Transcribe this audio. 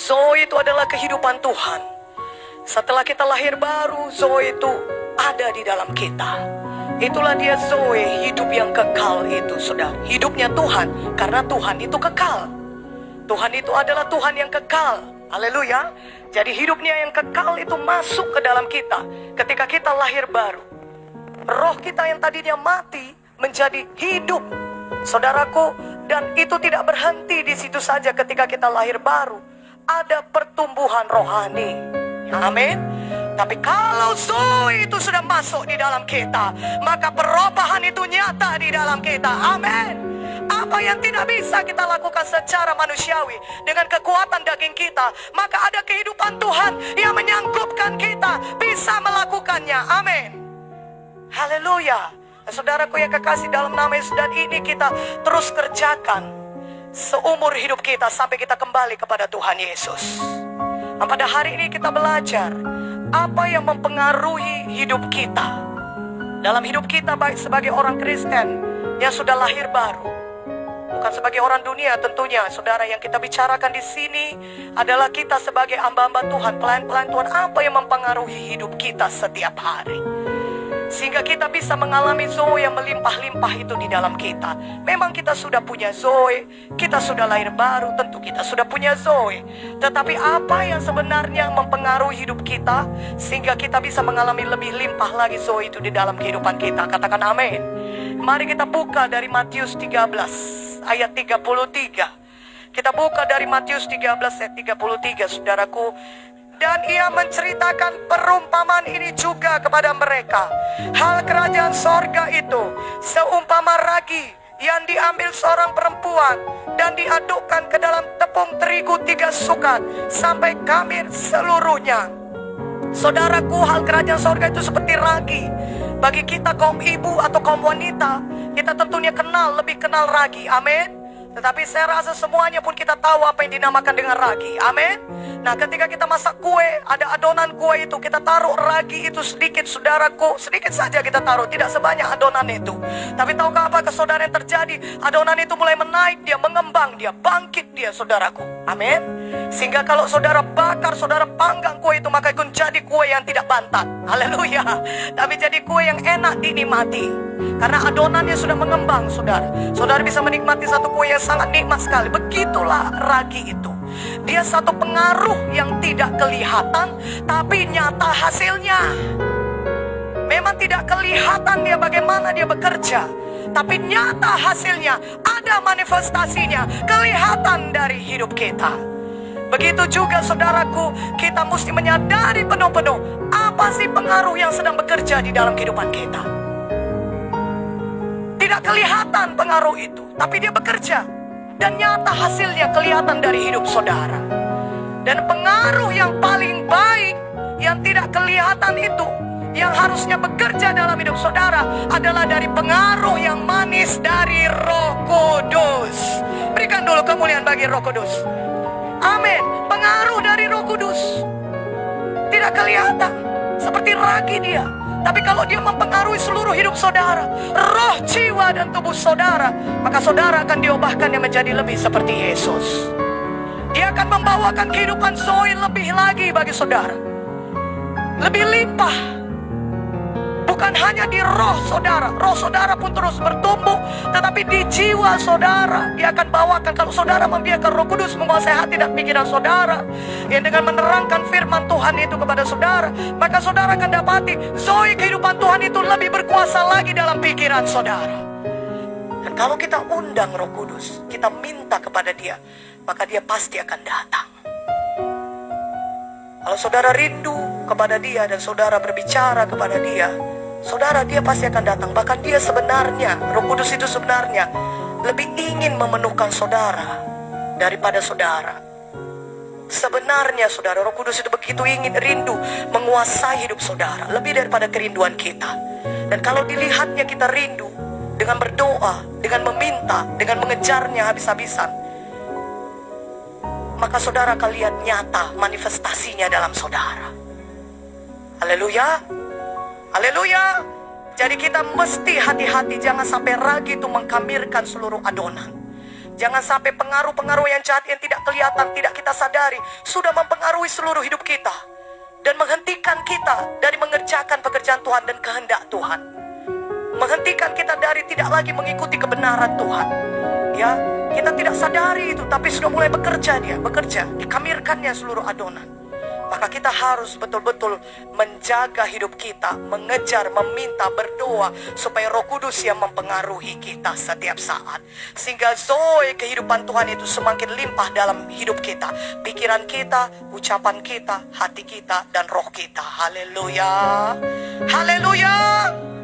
Zoe itu adalah kehidupan Tuhan. Setelah kita lahir baru, Zoe itu ada di dalam kita. Itulah dia Zoe, hidup yang kekal itu, saudara. Hidupnya Tuhan, karena Tuhan itu kekal. Tuhan itu adalah Tuhan yang kekal. Haleluya. Jadi hidupnya yang kekal itu masuk ke dalam kita ketika kita lahir baru. Roh kita yang tadinya mati menjadi hidup, saudaraku. Dan itu tidak berhenti di situ saja ketika kita lahir baru. Ada pertumbuhan rohani. Amin. Tapi kalau Zoe itu sudah masuk di dalam kita, maka perubahan itu nyata di dalam kita. Amin. Apa yang tidak bisa kita lakukan secara manusiawi dengan kekuatan daging kita, maka ada kehidupan Tuhan yang menyanggupkan kita bisa melakukannya. Amin. Haleluya. Saudaraku yang kekasih, dalam nama Yesus, dan ini kita terus kerjakan seumur hidup kita sampai kita kembali kepada Tuhan Yesus. Nah, pada hari ini kita belajar apa yang mempengaruhi hidup kita. Dalam hidup kita baik sebagai orang Kristen yang sudah lahir baru, bukan sebagai orang dunia tentunya. Saudara, yang kita bicarakan di sini adalah kita sebagai hamba-hamba Tuhan, pelayan-pelayan Tuhan, apa yang mempengaruhi hidup kita setiap hari. Sehingga kita bisa mengalami Zoe yang melimpah-limpah itu di dalam kita. Memang kita sudah punya Zoe, kita sudah lahir baru, tentu kita sudah punya Zoe. Tetapi apa yang sebenarnya mempengaruhi hidup kita sehingga kita bisa mengalami lebih limpah lagi Zoe itu di dalam kehidupan kita? Katakan amin. Mari kita buka dari Matius 13 ayat 33. Kita buka dari Matius 13 ayat 33, saudaraku. Dan ia menceritakan perumpamaan ini juga kepada mereka. Hal kerajaan sorga itu seumpama ragi yang diambil seorang perempuan dan diadukkan ke dalam tepung terigu 3 sukat sampai khamir seluruhnya. Saudaraku, hal kerajaan sorga itu seperti ragi. Bagi kita kaum ibu atau kaum wanita, kita tentunya lebih kenal ragi. Amin. Tetapi saya rasa semuanya pun kita tahu apa yang dinamakan dengan ragi. Amin. Nah, ketika kita masak kue, ada adonan kue itu, kita taruh ragi itu sedikit, saudaraku. Sedikit saja kita taruh, tidak sebanyak adonan itu. Tapi tahukah apa ke saudara yang terjadi? Adonan itu mulai menaik, dia mengembang, dia bangkit dia, saudaraku. Amin. Sehingga kalau saudara bakar, saudara panggang kue itu, maka itu jadi kue yang tidak bantat. Haleluya. Tapi jadi kue yang enak dinikmati. Karena adonannya sudah mengembang, saudara. Saudara bisa menikmati satu kue yang sangat nikmat sekali. Begitulah ragi itu. Dia satu pengaruh yang tidak kelihatan, tapi nyata hasilnya. Memang tidak kelihatan dia bagaimana dia bekerja, tapi nyata hasilnya, ada manifestasinya, kelihatan dari hidup kita. Begitu juga saudaraku, kita mesti menyadari penuh-penuh apa sih pengaruh yang sedang bekerja di dalam kehidupan kita. Tidak kelihatan pengaruh itu, tapi dia bekerja. Dan nyata hasilnya kelihatan dari hidup saudara. Dan pengaruh yang paling baik yang tidak kelihatan itu, yang harusnya bekerja dalam hidup saudara, adalah dari pengaruh yang manis dari Roh Kudus. Berikan dulu kemuliaan bagi Roh Kudus. Amin. Pengaruh dari Roh Kudus tidak kelihatan seperti ragi dia, tapi kalau dia mempengaruhi seluruh hidup saudara, roh, jiwa, dan tubuh saudara, maka saudara akan diubahkannya menjadi lebih seperti Yesus. Dia akan membawakan kehidupan Zoe lebih lagi bagi saudara. Lebih limpah. Bukan hanya di roh saudara pun terus bertumbuh, tetapi di jiwa saudara dia akan bawakan. Kalau saudara membiarkan Roh Kudus menguasai hati dan pikiran saudara, yang dengan menerangkan firman Tuhan itu kepada saudara, maka saudara akan dapati Zoe kehidupan Tuhan itu lebih berkuasa lagi dalam pikiran saudara. Dan kalau kita undang Roh Kudus, kita minta kepada dia, maka dia pasti akan datang. Kalau saudara rindu kepada dia dan saudara berbicara kepada dia, saudara, dia pasti akan datang. Bahkan dia sebenarnya, Roh Kudus itu sebenarnya lebih ingin memenuhkan saudara daripada saudara. Sebenarnya saudara, Roh Kudus itu begitu ingin, rindu menguasai hidup saudara lebih daripada kerinduan kita. Dan kalau dilihatnya kita rindu dengan berdoa, dengan meminta, dengan mengejarnya habis-habisan, maka saudara akan lihat nyata manifestasinya dalam saudara. Haleluya. Haleluya. Jadi kita mesti hati-hati, jangan sampai ragi itu mengkamirkan seluruh adonan. Jangan sampai pengaruh-pengaruh yang jahat yang tidak kelihatan, tidak kita sadari, sudah mempengaruhi seluruh hidup kita. Dan menghentikan kita dari mengerjakan pekerjaan Tuhan dan kehendak Tuhan. Menghentikan kita dari tidak lagi mengikuti kebenaran Tuhan. Ya, kita tidak sadari itu, tapi sudah mulai bekerja dia, bekerja. Dikamirkannya seluruh adonan. Maka kita harus betul-betul menjaga hidup kita, mengejar, meminta, berdoa, supaya Roh Kudus yang mempengaruhi kita setiap saat. Sehingga zoe kehidupan Tuhan itu semakin limpah dalam hidup kita. Pikiran kita, ucapan kita, hati kita, dan roh kita. Haleluya. Haleluya.